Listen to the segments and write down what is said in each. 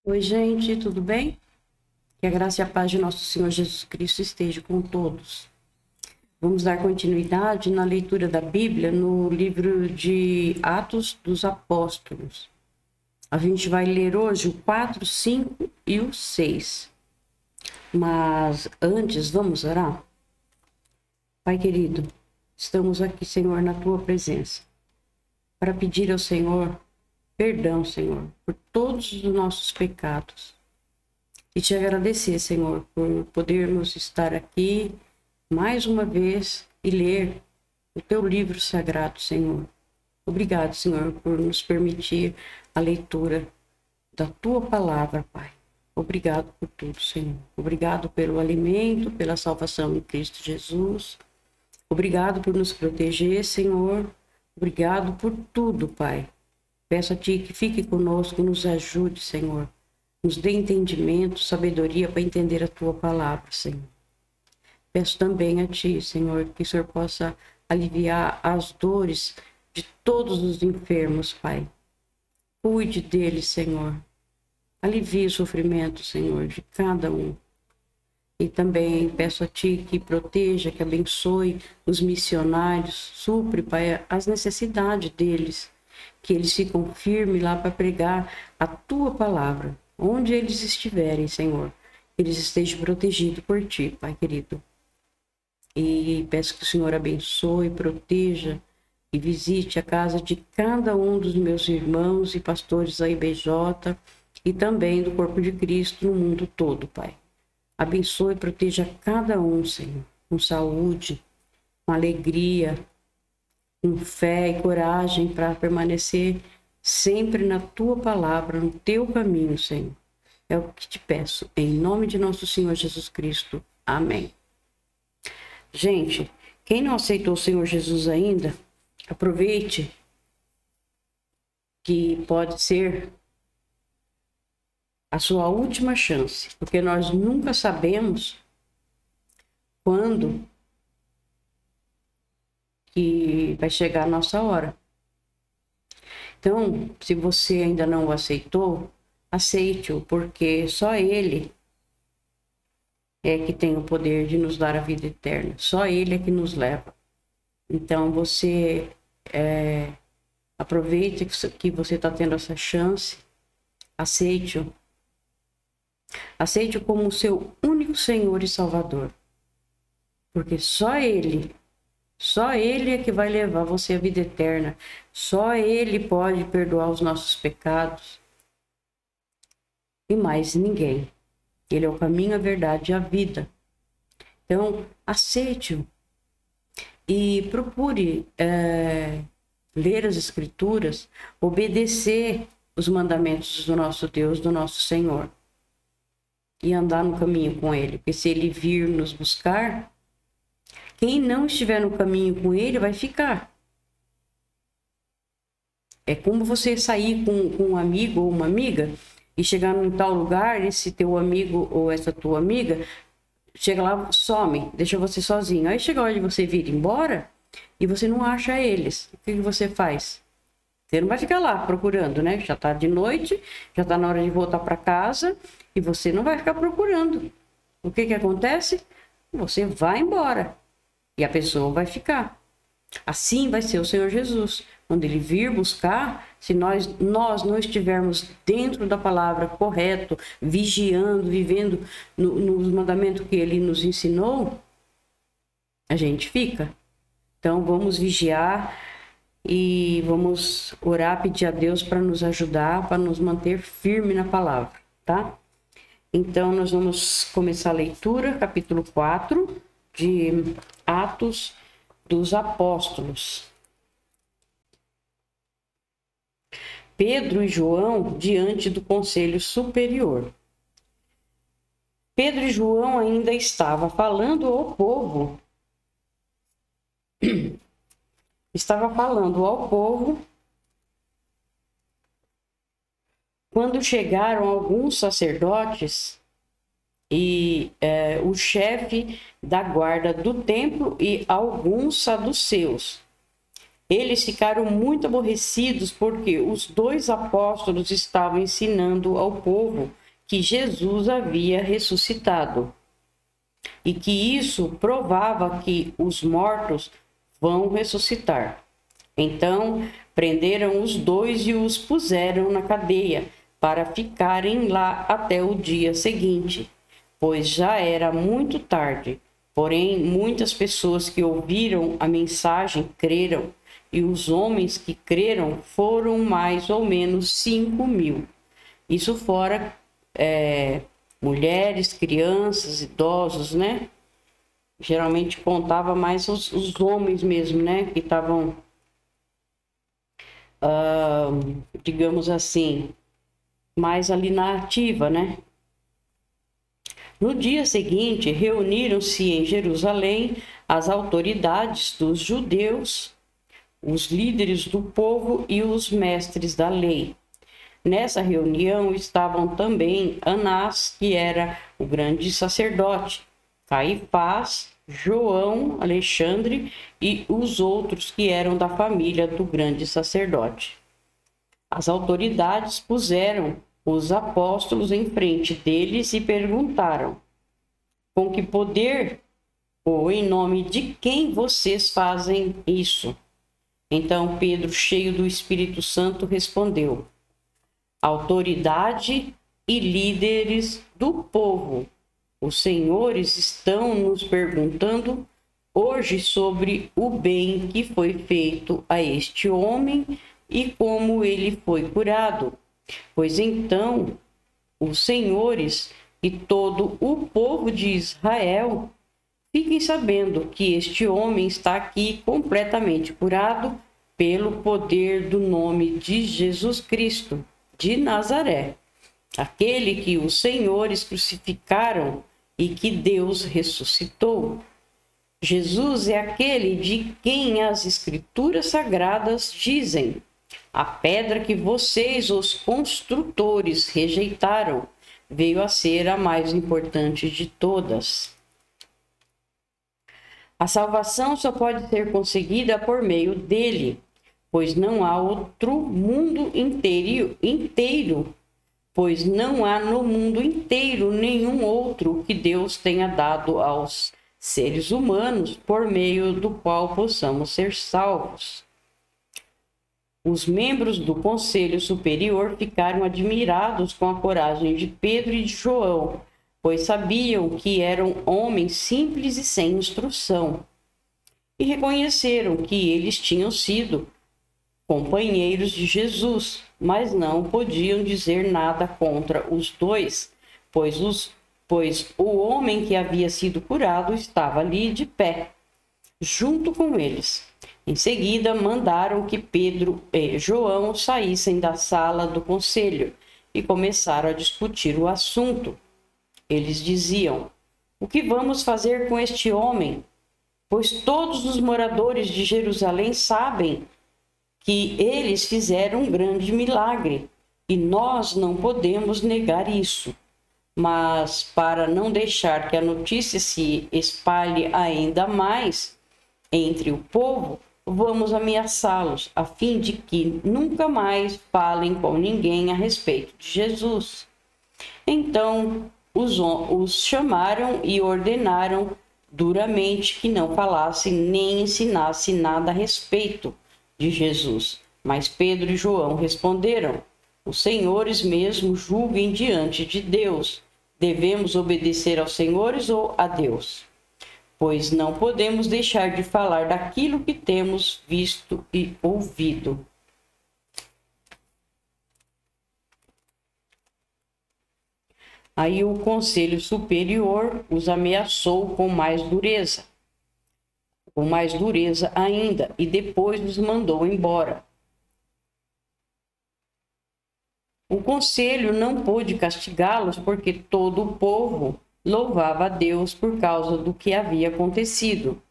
Oi, gente, tudo bem? Que a graça e a paz de nosso Senhor Jesus Cristo esteja com todos. Vamos dar continuidade na leitura da Bíblia no livro de Atos dos Apóstolos. A gente vai ler hoje o 4, 5 e o 6. Mas antes, vamos orar? Pai querido, estamos aqui, Senhor, na tua presença, para pedir ao Senhor perdão, Senhor, por todos os nossos pecados. E te agradecer, Senhor, por podermos estar aqui mais uma vez e ler o teu livro sagrado, Senhor. Obrigado, Senhor, por nos permitir a leitura da tua palavra, Pai. Obrigado por tudo, Senhor. Obrigado pelo alimento, pela salvação em Cristo Jesus. Obrigado por nos proteger, Senhor. Obrigado por tudo, Pai. Peço a Ti que fique conosco, nos ajude, Senhor. Nos dê entendimento, sabedoria para entender a Tua palavra, Senhor. Peço também a Ti, Senhor, que o Senhor possa aliviar as dores de todos os enfermos, Pai. Cuide deles, Senhor. Alivie o sofrimento, Senhor, de cada um. E também peço a Ti que proteja, que abençoe os missionários, supre, Pai, as necessidades deles, que eles ficam firmes lá para pregar a Tua palavra, onde eles estiverem, Senhor, eles estejam protegidos por Ti, Pai querido. E peço que o Senhor abençoe, proteja e visite a casa de cada um dos meus irmãos e pastores da IBJ e também do Corpo de Cristo no mundo todo, Pai. Abençoe e proteja cada um, Senhor, com saúde, com alegria, com fé e coragem para permanecer sempre na Tua palavra, no Teu caminho, Senhor. É o que te peço, em nome de nosso Senhor Jesus Cristo. Amém. Gente, quem não aceitou o Senhor Jesus ainda, aproveite que pode ser a sua última chance, porque nós nunca sabemos quando que vai chegar a nossa hora. Então, se você ainda não o aceitou, aceite-o, porque só Ele é que tem o poder de nos dar a vida eterna. Só Ele é que nos leva. Então, você aproveite que você está tendo essa chance, aceite-o. Aceite-o como o seu único Senhor e Salvador. Porque só Ele é que vai levar você à vida eterna. Só Ele pode perdoar os nossos pecados. E mais ninguém. Ele é o caminho, a verdade e a vida. Então, aceite-o. E procure ler as Escrituras, obedecer os mandamentos do nosso Deus, do nosso Senhor. E andar no caminho com Ele. Porque se Ele vir nos buscar, quem não estiver no caminho com Ele vai ficar. É como você sair com um amigo ou uma amiga e chegar num tal lugar, esse teu amigo ou essa tua amiga chega lá, some, deixa você sozinho. Aí chega a hora de você vir embora e você não acha eles. O que você faz? Você não vai ficar lá procurando, né? Já tá de noite, já tá na hora de voltar para casa e você não vai ficar procurando. O que acontece? Você vai embora e a pessoa vai ficar. Assim vai ser o Senhor Jesus. Quando Ele vir buscar, se nós não estivermos dentro da palavra correto, vigiando, vivendo nos mandamentos que Ele nos ensinou, a gente fica. Então vamos vigiar e vamos orar, pedir a Deus para nos ajudar, para nos manter firme na palavra, tá? Então nós vamos começar a leitura, capítulo 4 de Atos dos Apóstolos. Pedro e João diante do Conselho Superior. Pedro e João ainda estavam falando ao povo. Quando chegaram alguns sacerdotes e o chefe da guarda do templo e alguns saduceus. Eles ficaram muito aborrecidos porque os dois apóstolos estavam ensinando ao povo que Jesus havia ressuscitado e que isso provava que os mortos vão ressuscitar. Então, prenderam os dois e os puseram na cadeia para ficarem lá até o dia seguinte, pois já era muito tarde. Porém, muitas pessoas que ouviram a mensagem creram, e os homens que creram foram mais ou menos 5.000. Isso fora mulheres, crianças, idosos, né? Geralmente contava mais os homens mesmo, né? Que estavam, digamos assim, mais ali na ativa, né? No dia seguinte, reuniram-se em Jerusalém as autoridades dos judeus, os líderes do povo e os mestres da lei. Nessa reunião estavam também Anás, que era o grande sacerdote, Caifás, João, Alexandre e os outros que eram da família do grande sacerdote. As autoridades puseram os apóstolos em frente deles e perguntaram: com que poder ou em nome de quem vocês fazem isso? Então Pedro, cheio do Espírito Santo, respondeu: autoridade e líderes do povo, os senhores estão nos perguntando hoje sobre o bem que foi feito a este homem e como ele foi curado. Pois então, os senhores e todo o povo de Israel fiquem sabendo que este homem está aqui completamente curado pelo poder do nome de Jesus Cristo de Nazaré, aquele que os senhores crucificaram e que Deus ressuscitou. Jesus é aquele de quem as Escrituras Sagradas dizem: a pedra que vocês, os construtores, rejeitaram, veio a ser a mais importante de todas. A salvação só pode ser conseguida por meio dele, pois não há outro mundo inteiro, pois não há no mundo inteiro nenhum outro que Deus tenha dado aos seres humanos por meio do qual possamos ser salvos. Os membros do Conselho Superior ficaram admirados com a coragem de Pedro e de João, pois sabiam que eram homens simples e sem instrução, e reconheceram que eles tinham sido companheiros de Jesus, mas não podiam dizer nada contra os dois, pois o homem que havia sido curado estava ali de pé, junto com eles. Em seguida, mandaram que Pedro e João saíssem da sala do conselho e começaram a discutir o assunto. Eles diziam: o que vamos fazer com este homem? Pois todos os moradores de Jerusalém sabem que eles fizeram um grande milagre, e nós não podemos negar isso. Mas, para não deixar que a notícia se espalhe ainda mais entre o povo, vamos ameaçá-los, a fim de que nunca mais falem com ninguém a respeito de Jesus. Então, os chamaram e ordenaram duramente que não falassem nem ensinassem nada a respeito de Jesus. Mas Pedro e João responderam: os senhores mesmo julguem diante de Deus. Devemos obedecer aos senhores ou a Deus? Pois não podemos deixar de falar daquilo que temos visto e ouvido. Aí o Conselho Superior os ameaçou com mais dureza ainda, e depois os mandou embora. O conselho não pôde castigá-los porque todo o povo louvava a Deus por causa do que havia acontecido.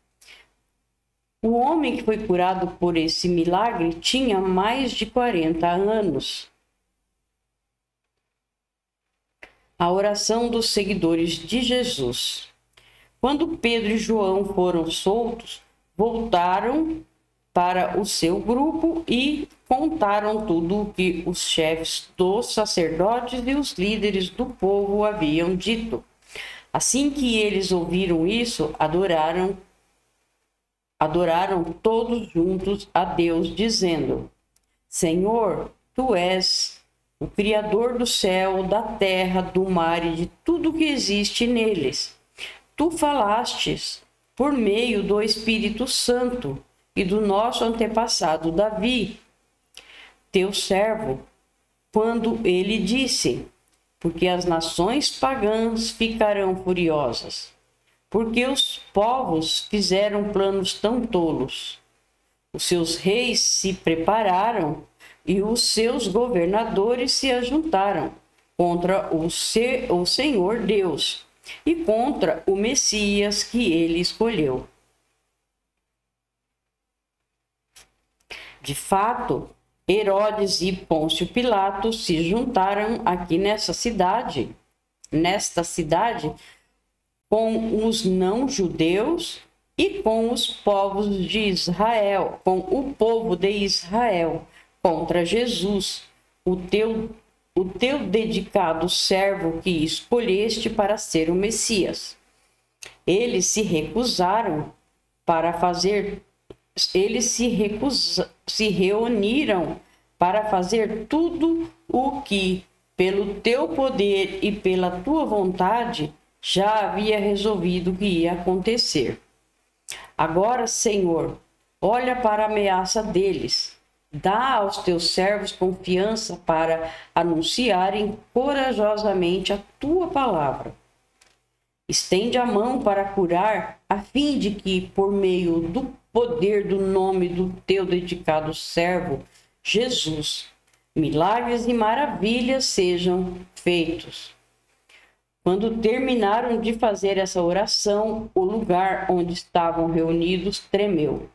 O homem que foi curado por esse milagre tinha mais de 40 anos. A oração dos seguidores de Jesus. Quando Pedro e João foram soltos, voltaram para o seu grupo e contaram tudo o que os chefes dos sacerdotes e os líderes do povo haviam dito. Assim que eles ouviram isso, adoraram todos juntos a Deus, dizendo: Senhor, tu és o Criador do céu, da terra, do mar e de tudo que existe neles. Tu falastes por meio do Espírito Santo e do nosso antepassado Davi, teu servo, quando ele disse: porque as nações pagãs ficarão furiosas, porque os povos fizeram planos tão tolos. Os seus reis se prepararam e os seus governadores se ajuntaram contra o Senhor Deus e contra o Messias que ele escolheu. De fato, Herodes e Pôncio Pilatos se juntaram aqui nesta cidade, com os não-judeus e com os povos de Israel, com o povo de Israel, contra Jesus, o teu dedicado servo que escolheste para ser o Messias. Eles se reuniram para fazer tudo o que, pelo teu poder e pela tua vontade, já havia resolvido que ia acontecer. Agora, Senhor, olha para a ameaça deles. Dá aos teus servos confiança para anunciarem corajosamente a tua palavra. Estende a mão para curar, a fim de que, por meio do poder do nome do teu dedicado servo, Jesus, milagres e maravilhas sejam feitos. Quando terminaram de fazer essa oração, o lugar onde estavam reunidos tremeu.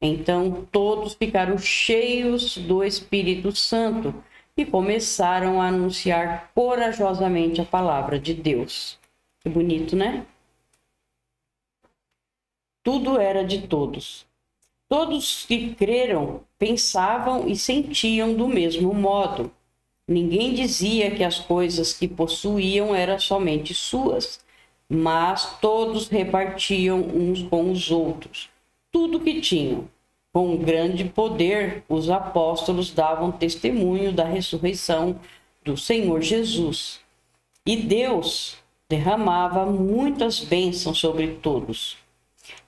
Então todos ficaram cheios do Espírito Santo e começaram a anunciar corajosamente a palavra de Deus. Que bonito, né? Tudo era de todos. Todos que creram pensavam e sentiam do mesmo modo. Ninguém dizia que as coisas que possuíam eram somente suas, mas todos repartiam uns com os outros tudo que tinham. Com grande poder, os apóstolos davam testemunho da ressurreição do Senhor Jesus. E Deus derramava muitas bênçãos sobre todos.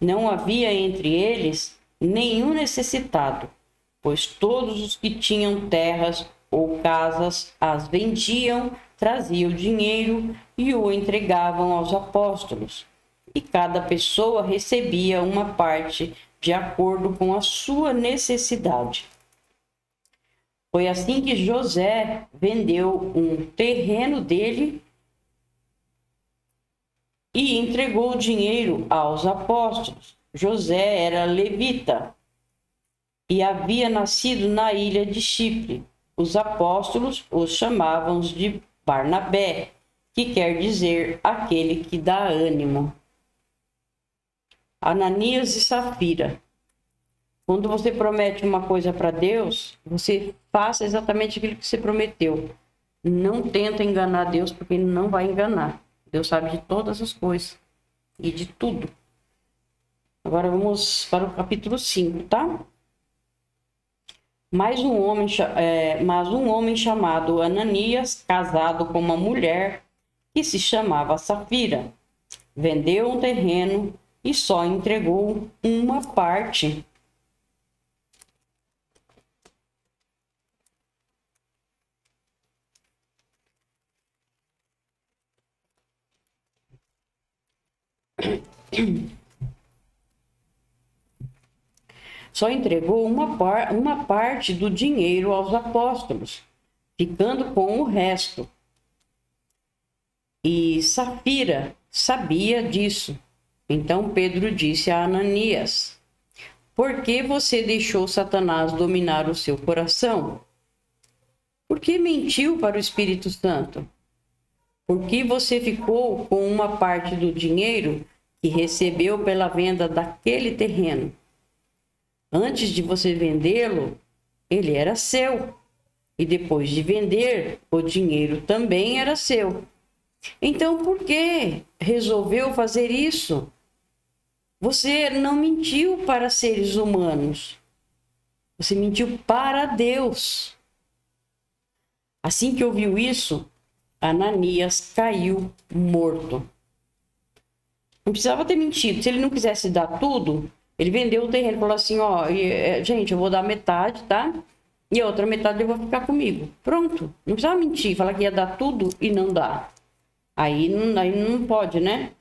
Não havia entre eles nenhum necessitado, pois todos os que tinham terras ou casas as vendiam, traziam dinheiro e o entregavam aos apóstolos. E cada pessoa recebia uma parte de acordo com a sua necessidade. Foi assim que José vendeu um terreno dele e entregou o dinheiro aos apóstolos. José era levita e havia nascido na ilha de Chipre. Os apóstolos os chamavam de Barnabé, que quer dizer aquele que dá ânimo. Ananias e Safira. Quando você promete uma coisa para Deus, você faça exatamente aquilo que você prometeu. Não tenta enganar Deus, porque Ele não vai enganar. Deus sabe de todas as coisas e de tudo. Agora vamos para o capítulo 5, tá? Mas um homem chamado Ananias, casado com uma mulher que se chamava Safira, vendeu um terreno e só entregou uma parte. Só entregou uma parte do dinheiro aos apóstolos, ficando com o resto. E Safira sabia disso. Então Pedro disse a Ananias: por que você deixou Satanás dominar o seu coração? Por que mentiu para o Espírito Santo? Por que você ficou com uma parte do dinheiro que recebeu pela venda daquele terreno? Antes de você vendê-lo, ele era seu. E depois de vender, o dinheiro também era seu. Então, por que resolveu fazer isso? Você não mentiu para seres humanos. Você mentiu para Deus. Assim que ouviu isso, Ananias caiu morto. Não precisava ter mentido. Se ele não quisesse dar tudo, ele vendeu o terreno. Falou assim, ó, gente, eu vou dar metade, tá? E a outra metade eu vou ficar comigo. Pronto. Não precisava mentir, falar que ia dar tudo e não dar. Aí não pode, né?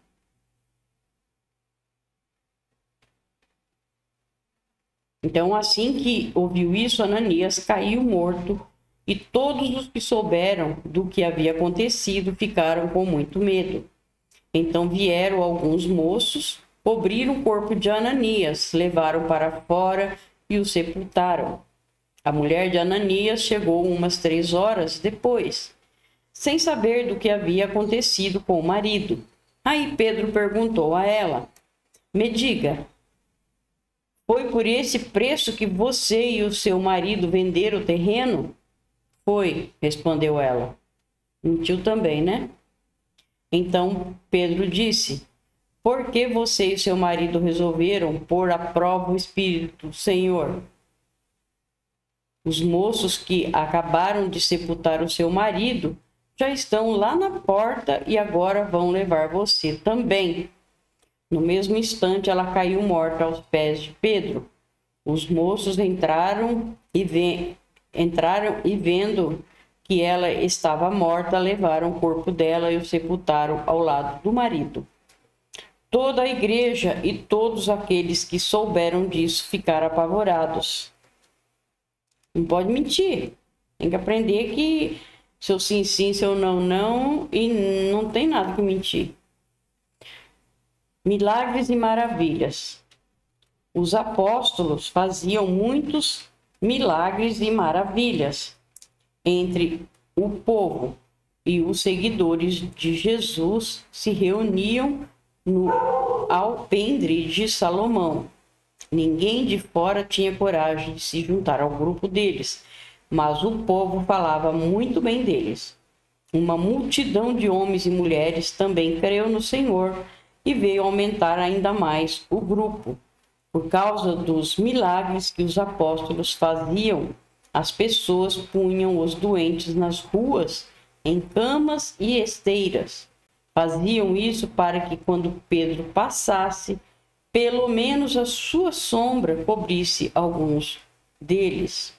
Então, assim que ouviu isso, Ananias caiu morto, e todos os que souberam do que havia acontecido ficaram com muito medo. Então vieram alguns moços, cobriram o corpo de Ananias, levaram para fora e o sepultaram. A mulher de Ananias chegou umas 3 horas depois, sem saber do que havia acontecido com o marido. Aí Pedro perguntou a ela: me diga, foi por esse preço que você e o seu marido venderam o terreno? Foi, respondeu ela. Mentiu também, né? Então Pedro disse: por que você e seu marido resolveram pôr à prova o Espírito do Senhor? Os moços que acabaram de sepultar o seu marido já estão lá na porta e agora vão levar você também. No mesmo instante, ela caiu morta aos pés de Pedro. Os moços entraram e vendo que ela estava morta, levaram o corpo dela e o sepultaram ao lado do marido. Toda a igreja e todos aqueles que souberam disso ficaram apavorados. Não pode mentir. Tem que aprender que seu sim, sim, seu não, não, e não tem nada que mentir. Milagres e maravilhas. Os apóstolos faziam muitos milagres e maravilhas entre o povo, e os seguidores de Jesus se reuniam no alpendre de Salomão. Ninguém de fora tinha coragem de se juntar ao grupo deles, mas o povo falava muito bem deles. Uma multidão de homens e mulheres também creu no Senhor e veio aumentar ainda mais o grupo. Por causa dos milagres que os apóstolos faziam, as pessoas punham os doentes nas ruas, em camas e esteiras. Faziam isso para que, quando Pedro passasse, pelo menos a sua sombra cobrisse alguns deles.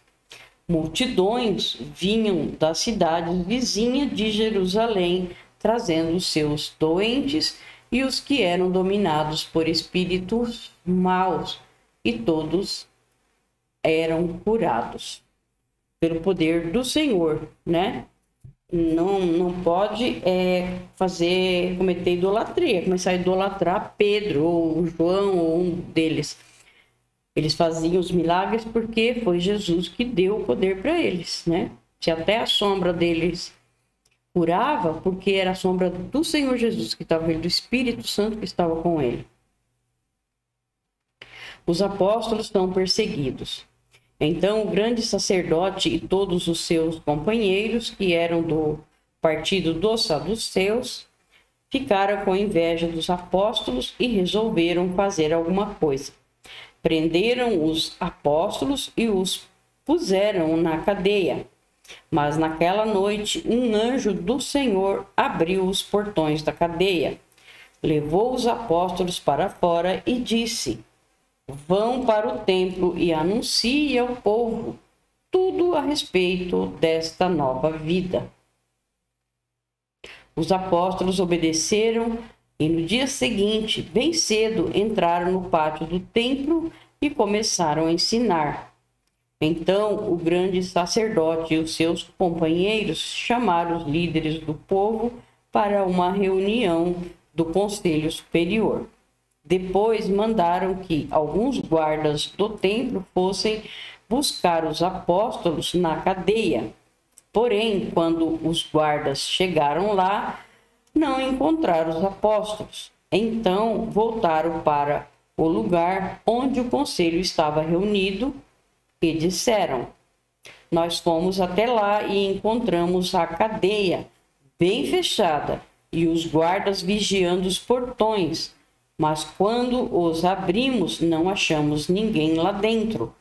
Multidões vinham das cidades vizinhas de Jerusalém, trazendo os seus doentes e os que eram dominados por espíritos maus, e todos eram curados pelo poder do Senhor, né? Não pode cometer idolatria, começar a idolatrar Pedro ou João ou um deles. Eles faziam os milagres porque foi Jesus que deu o poder para eles, né? Se até a sombra deles curava, porque era a sombra do Senhor Jesus que estava, do Espírito Santo que estava com ele. Os apóstolos são perseguidos. Então o grande sacerdote e todos os seus companheiros, que eram do partido dos saduceus, ficaram com inveja dos apóstolos e resolveram fazer alguma coisa. Prenderam os apóstolos e os puseram na cadeia. Mas naquela noite um anjo do Senhor abriu os portões da cadeia, levou os apóstolos para fora e disse: vão para o templo e anunciem ao povo tudo a respeito desta nova vida. Os apóstolos obedeceram e no dia seguinte, bem cedo, entraram no pátio do templo e começaram a ensinar. Então o grande sacerdote e os seus companheiros chamaram os líderes do povo para uma reunião do conselho superior. Depois mandaram que alguns guardas do templo fossem buscar os apóstolos na cadeia. Porém, quando os guardas chegaram lá, não encontraram os apóstolos. Então voltaram para o lugar onde o conselho estava reunido e disseram: nós fomos até lá e encontramos a cadeia bem fechada e os guardas vigiando os portões. Mas quando os abrimos, não achamos ninguém lá dentro.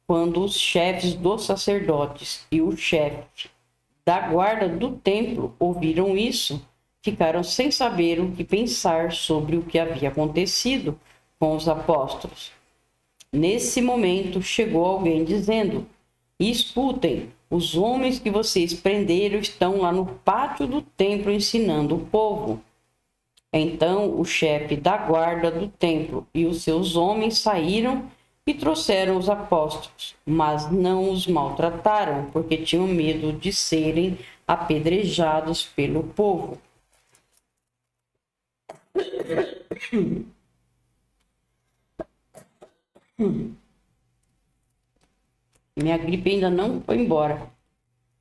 Quando os chefes dos sacerdotes e o chefe da guarda do templo ouviram isso, ficaram sem saber o que pensar sobre o que havia acontecido com os apóstolos. Nesse momento chegou alguém dizendo: escutem, os homens que vocês prenderam estão lá no pátio do templo ensinando o povo. Então o chefe da guarda do templo e os seus homens saíram e trouxeram os apóstolos, mas não os maltrataram, porque tinham medo de serem apedrejados pelo povo. Minha gripe ainda não foi embora.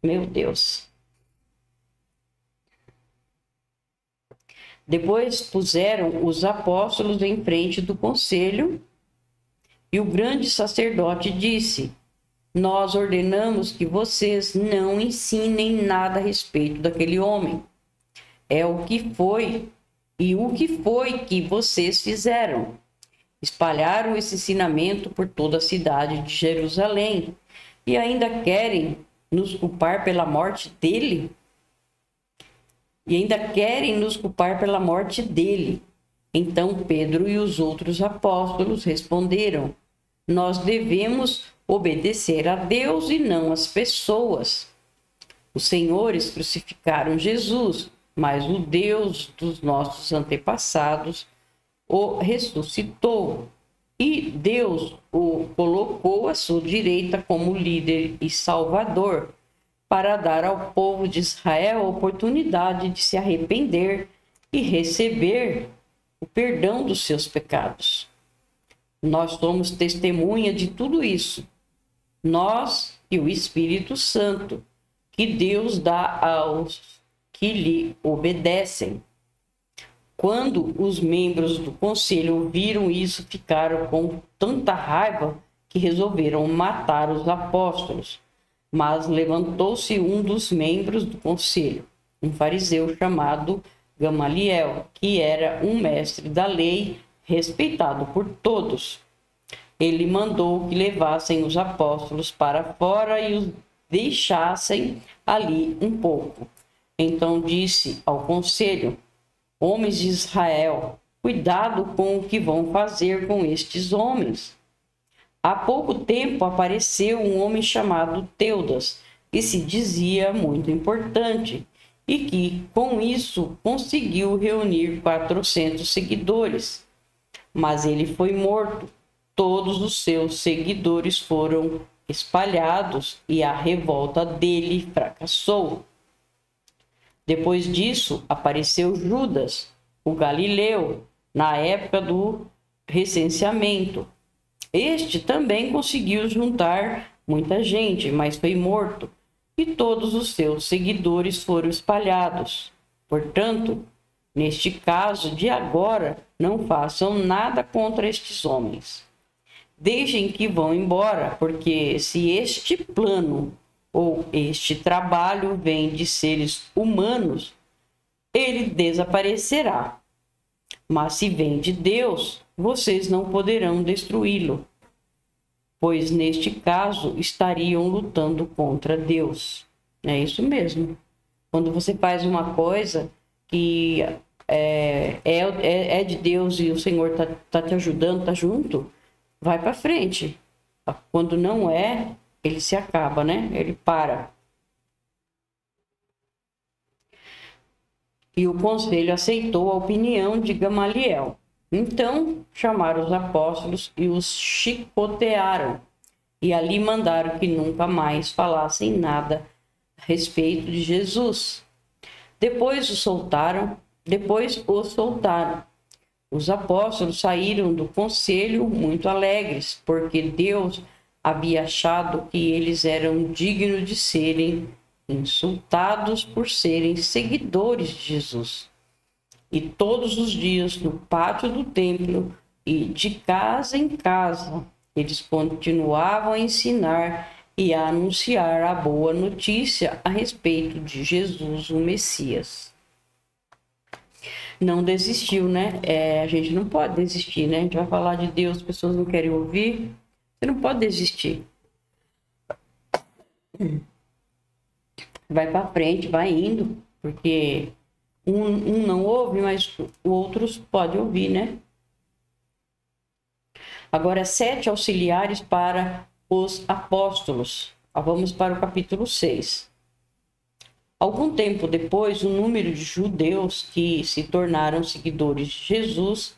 Meu Deus. Depois puseram os apóstolos em frente do conselho e o grande sacerdote disse: nós ordenamos que vocês não ensinem nada a respeito daquele homem. É o que foi e o que foi que vocês fizeram. Espalharam esse ensinamento por toda a cidade de Jerusalém e ainda querem nos culpar pela morte dele? Então Pedro e os outros apóstolos responderam: nós devemos obedecer a Deus e não às pessoas. Os senhores crucificaram Jesus, mas o Deus dos nossos antepassados o ressuscitou. E Deus o colocou à sua direita como líder e salvador, para dar ao povo de Israel a oportunidade de se arrepender e receber o perdão dos seus pecados. Nós somos testemunha de tudo isso, nós e o Espírito Santo, que Deus dá aos que lhe obedecem. Quando os membros do conselho ouviram isso, ficaram com tanta raiva que resolveram matar os apóstolos. Mas levantou-se um dos membros do conselho, um fariseu chamado Gamaliel, que era um mestre da lei, respeitado por todos. Ele mandou que levassem os apóstolos para fora e os deixassem ali um pouco. Então disse ao conselho: homens de Israel, cuidado com o que vão fazer com estes homens. Há pouco tempo apareceu um homem chamado Teudas, que se dizia muito importante e que, com isso, conseguiu reunir 400 seguidores. Mas ele foi morto. Todos os seus seguidores foram espalhados e a revolta dele fracassou. Depois disso, apareceu Judas, o galileu, na época do recenseamento. Este também conseguiu juntar muita gente, mas foi morto, e todos os seus seguidores foram espalhados. Portanto, neste caso de agora, não façam nada contra estes homens. Deixem que vão embora, porque se este plano ou este trabalho vem de seres humanos, ele desaparecerá. Mas se vem de Deus, vocês não poderão destruí-lo, pois neste caso estariam lutando contra Deus. É isso mesmo. Quando você faz uma coisa que é de Deus e o Senhor tá te ajudando, tá junto, vai para frente. Quando não é, ele se acaba, né? Ele para. E o conselho aceitou a opinião de Gamaliel. Então chamaram os apóstolos e os chicotearam, e ali mandaram que nunca mais falassem nada a respeito de Jesus. Depois os soltaram. Os apóstolos saíram do conselho muito alegres, porque Deus havia achado que eles eram dignos de serem insultados por serem seguidores de Jesus. E todos os dias, no pátio do templo, e de casa em casa eles continuavam a ensinar e a anunciar a boa notícia a respeito de Jesus, o Messias. Não desistiu, né? A gente não pode desistir, né? A gente vai falar de Deus, as pessoas não querem ouvir. Você não pode desistir. Vai para frente, vai indo, porque um não ouve, mas outros podem ouvir, né? Agora, 7 auxiliares para os apóstolos. Vamos para o capítulo 6. Algum tempo depois, o número de judeus que se tornaram seguidores de Jesus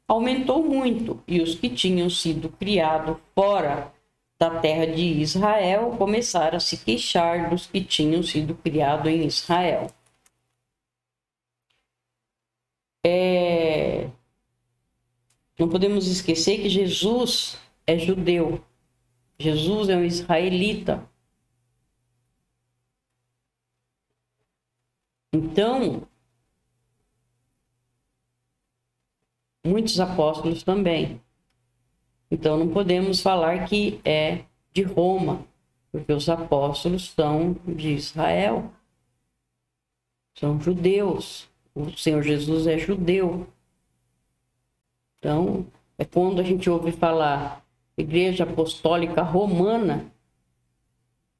aumentou muito, e os que tinham sido criados fora da terra de Israel começaram a se queixar dos que tinham sido criados em Israel. Não podemos esquecer que Jesus é judeu. Jesus é um israelita. Então, muitos apóstolos também. Então, não podemos falar que é de Roma, porque os apóstolos são de Israel. São judeus. O Senhor Jesus é judeu. Então, é quando a gente ouve falar Igreja Apostólica Romana,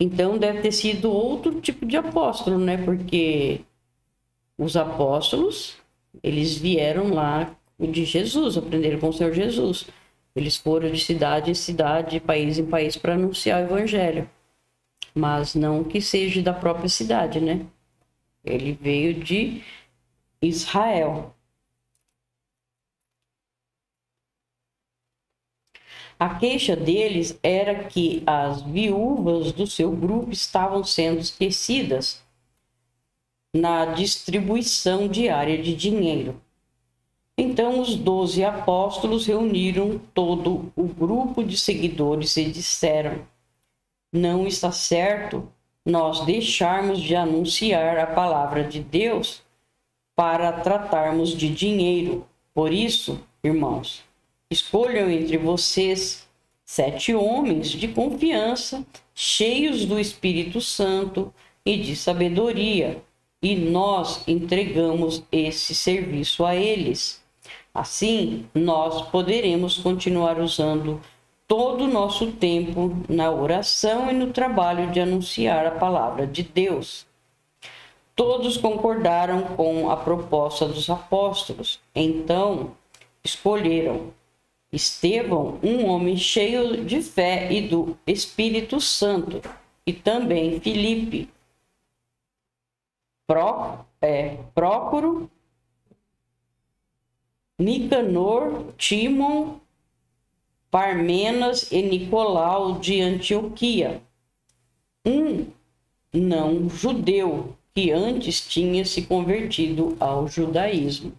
então deve ter sido outro tipo de apóstolo, né? Porque os apóstolos, eles vieram lá de Jesus, aprenderam com o Senhor Jesus. Eles foram de cidade em cidade, de país em país para anunciar o evangelho. Mas não que seja da própria cidade, né? Ele veio de Israel. A queixa deles era que as viúvas do seu grupo estavam sendo esquecidas na distribuição diária de dinheiro. Então os 12 apóstolos reuniram todo o grupo de seguidores e disseram: não está certo nós deixarmos de anunciar a palavra de Deus para tratarmos de dinheiro. Por isso, irmãos, escolham entre vocês 7 homens de confiança, cheios do Espírito Santo e de sabedoria, e nós entregamos esse serviço a eles. Assim, nós poderemos continuar usando todo o nosso tempo na oração e no trabalho de anunciar a palavra de Deus. Todos concordaram com a proposta dos apóstolos. Então, escolheram Estevão, um homem cheio de fé e do Espírito Santo, e também Filipe, Prócoro, Nicanor, Timon, Parmenas e Nicolau de Antioquia, um não judeu que antes tinha se convertido ao judaísmo.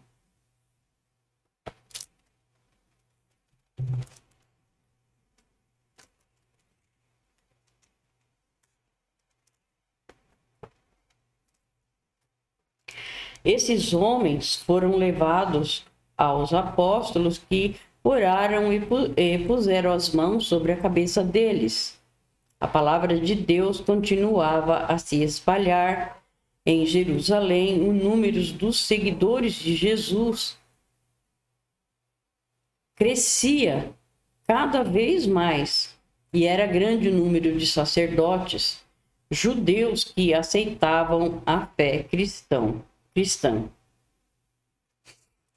Esses homens foram levados aos apóstolos, que oraram e puseram as mãos sobre a cabeça deles. A palavra de Deus continuava a se espalhar em Jerusalém. O número dos seguidores de Jesus crescia cada vez mais, e era grande o número de sacerdotes judeus que aceitavam a fé cristã.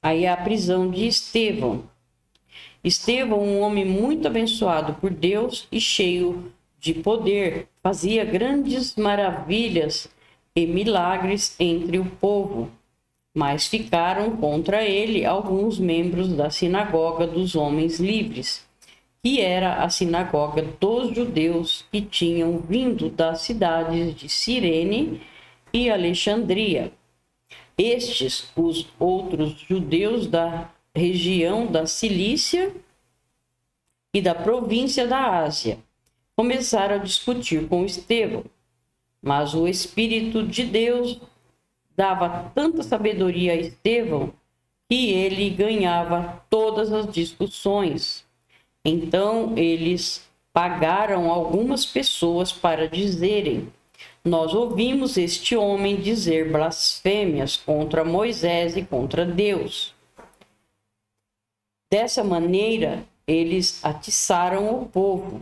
Aí a prisão de Estevão. Estevão, um homem muito abençoado por Deus e cheio de poder, fazia grandes maravilhas e milagres entre o povo. Mas ficaram contra ele alguns membros da sinagoga dos homens livres, que era a sinagoga dos judeus que tinham vindo das cidades de Cirene e Alexandria. Estes, os outros judeus da região da Cilícia e da província da Ásia, começaram a discutir com Estevão, mas o Espírito de Deus dava tanta sabedoria a Estevão e ele ganhava todas as discussões. Então eles pagaram algumas pessoas para dizerem: nós ouvimos este homem dizer blasfêmias contra Moisés e contra Deus. Dessa maneira, eles atiçaram o povo,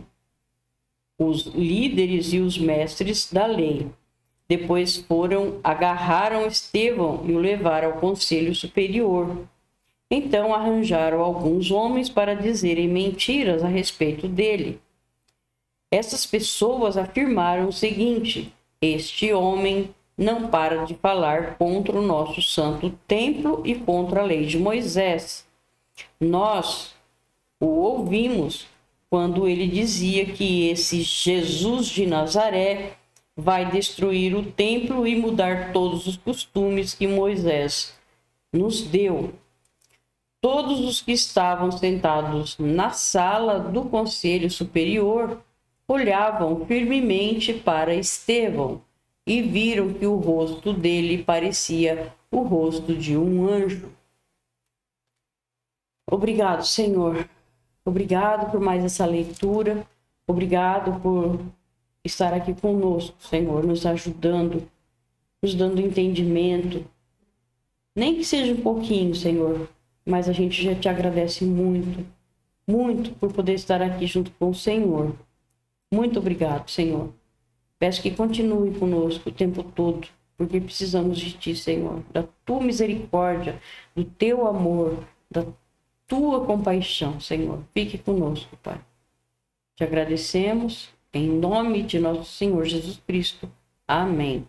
os líderes e os mestres da lei. Depois agarraram Estevão e o levaram ao conselho superior. Então arranjaram alguns homens para dizerem mentiras a respeito dele. Essas pessoas afirmaram o seguinte: este homem não para de falar contra o nosso santo templo e contra a lei de Moisés. Nós o ouvimos quando ele dizia que esse Jesus de Nazaré vai destruir o templo e mudar todos os costumes que Moisés nos deu. Todos os que estavam sentados na sala do conselho superior olhavam firmemente para Estevão e viram que o rosto dele parecia o rosto de um anjo. Obrigado, Senhor. Obrigado por mais essa leitura. Obrigado por estar aqui conosco, Senhor, nos ajudando, nos dando entendimento. Nem que seja um pouquinho, Senhor, mas a gente já te agradece muito, muito por poder estar aqui junto com o Senhor. Muito obrigado, Senhor. Peço que continue conosco o tempo todo, porque precisamos de Ti, Senhor, da Tua misericórdia, do Teu amor, da Tua compaixão, Senhor. Fique conosco, Pai. Te agradecemos em nome de nosso Senhor Jesus Cristo. Amém.